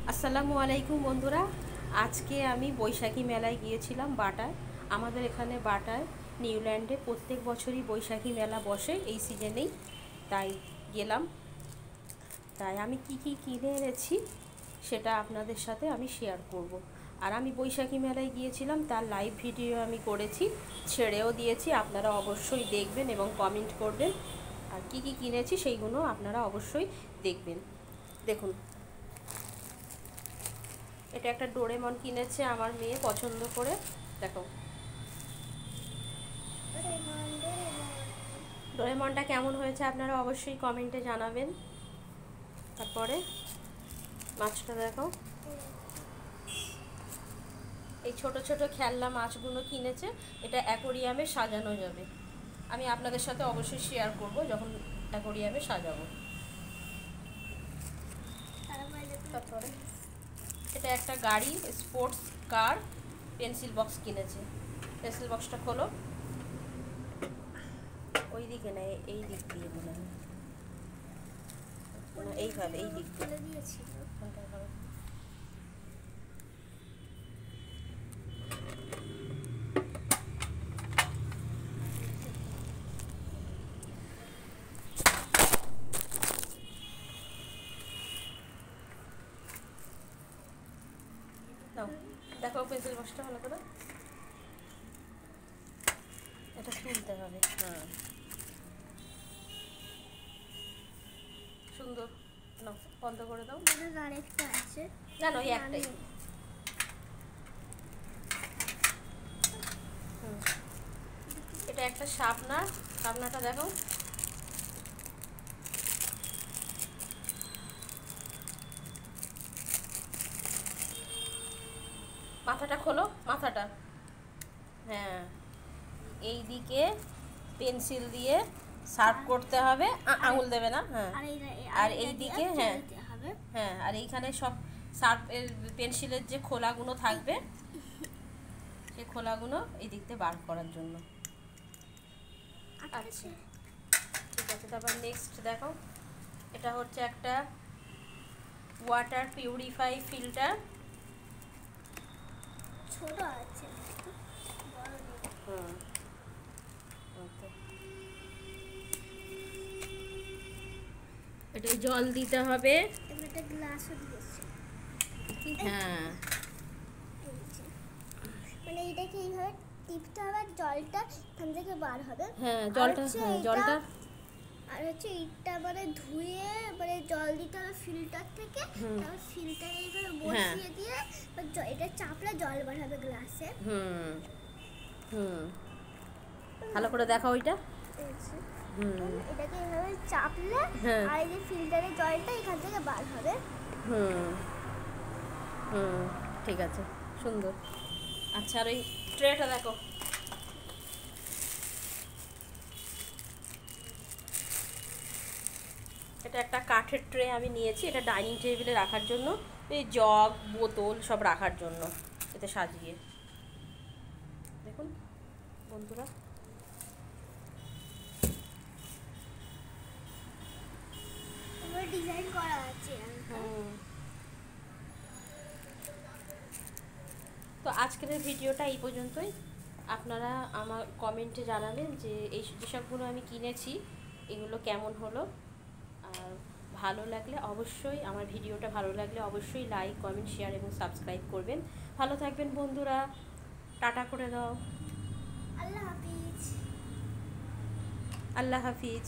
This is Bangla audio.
আসসালামু আলাইকুম বন্ধুরা। আজকে আমি বৈশাখী মেলায় গিয়েছিলাম বাটায়। আমাদের এখানে বাটায় নিউল্যান্ডে প্রত্যেক বছরই বৈশাখী মেলা বসে এই সিজনেই, তাই গেলাম। তাই আমি কি কি কিনে এনেছি সেটা আপনাদের সাথে আমি শেয়ার করব। আর আমি বৈশাখী মেলায় গিয়েছিলাম, তার লাইভ ভিডিও আমি করেছি, ছেড়েও দিয়েছি। আপনারা অবশ্যই দেখবেন এবং কমেন্ট করবেন। আর কি কি কিনেছি সেইগুলো আপনারা অবশ্যই দেখবেন। দেখুন, এটা একটা ডোরেমন কিনেছে আমার মেয়ে পছন্দ করে। দেখো ডোরেমনটা কেমন হয়েছে আপনারা অবশ্যই কমেন্টে জানাবেন। তারপরে মাছটা দেখো, এই ছোট ছোট খেলনা মাছগুলো কিনেছে। এটা অ্যাকোরিয়ামে সাজানো যাবে। আমি আপনাদের সাথে অবশ্যই শেয়ার করব যখন অ্যাকোরিয়ামে সাজাবো। তারপরে এটা একটা গাড়ি, স্পোর্টস কার, পেন্সিল বক্স কিনেছে। পেন্সিল বক্সটা খোলো। ওই দিকে না, এই দিক দিয়ে মনে হয়, এইভাবে এই দিক দিয়ে দিয়েছিল। দেখো পেন্সিল বক্সটা ভালো করে, এটা তুলতে হবে। হ্যাঁ, সুন্দর। নাও, বন্ধ করে দাও। আরেকটা আছে, না না, ওই একটাই। এটা একটা শাপনা। শাপনাটা দেখো, মাথাটা খোলো, মাথাটা। হ্যাঁ, এই দিকে পেন্সিল দিয়ে শার্প করতে হবে, আঙুল দেবে না। হ্যাঁ, আর এই দিকে, হ্যাঁ হ্যাঁ, আর এইখানে সব শার্পের পেন্সিলের যে খোলাগুলো থাকবে সেই খোলাগুলো এই দিক দিয়ে বার করার জন্য। আচ্ছা, ঠিক আছে। তারপর নেক্সট দেখো, এটা হচ্ছে একটা ওয়াটার পিউরিফাই ফিল্টার। ছোট আছে, এটা জল দিতে হবে। একটা গ্লাসও দিয়েছে। হ্যাঁ, মানে এটাকে এইভাবে টিপতে হবে, জলটা এখান থেকে বার হবে। হ্যাঁ, জলটা, হ্যাঁ জলটা। আর হচ্ছে এটা মানে ধুয়ে মানে জল দিতে হবে ফিল্টার থেকে। তারপর ফিল্টারে এইভাবে বসিয়ে দিয়ে এটা চাপলে জল বার হবে গ্লাসে। হুম হুম, ভালো করে দেখো ওইটা। এটাকে এইভাবে চাপলে আর এই যে ফিল্টারের জলটা এখান থেকে বার হবে। হুম হুম, ঠিক আছে, সুন্দর। আচ্ছা, আর ওই ট্রেটা দেখো, এটা একটা কাঠের ট্রে আমি নিয়েছি। এটা ডাইনিং টেবিলে রাখার জন্য, এই জগ বোতল সব রাখার জন্য এতে সাজিয়ে। দেখুন বন্ধুরা, ডিজাইন করা আছে। তো আজকের ভিডিওটা এই পর্যন্তই। আপনারা আমার কমেন্টে জানাবেন যে এই যেসবগুলো আমি কিনেছি এগুলো কেমন হলো। আর ভালো লাগলে অবশ্যই, আমার ভিডিওটা ভালো লাগলে অবশ্যই লাইক, কমেন্ট, শেয়ার এবং সাবস্ক্রাইব করবেন। ভালো থাকবেন বন্ধুরা, টাটা করে দাও। আল্লাহ হাফিজ। আল্লাহ হাফিজ।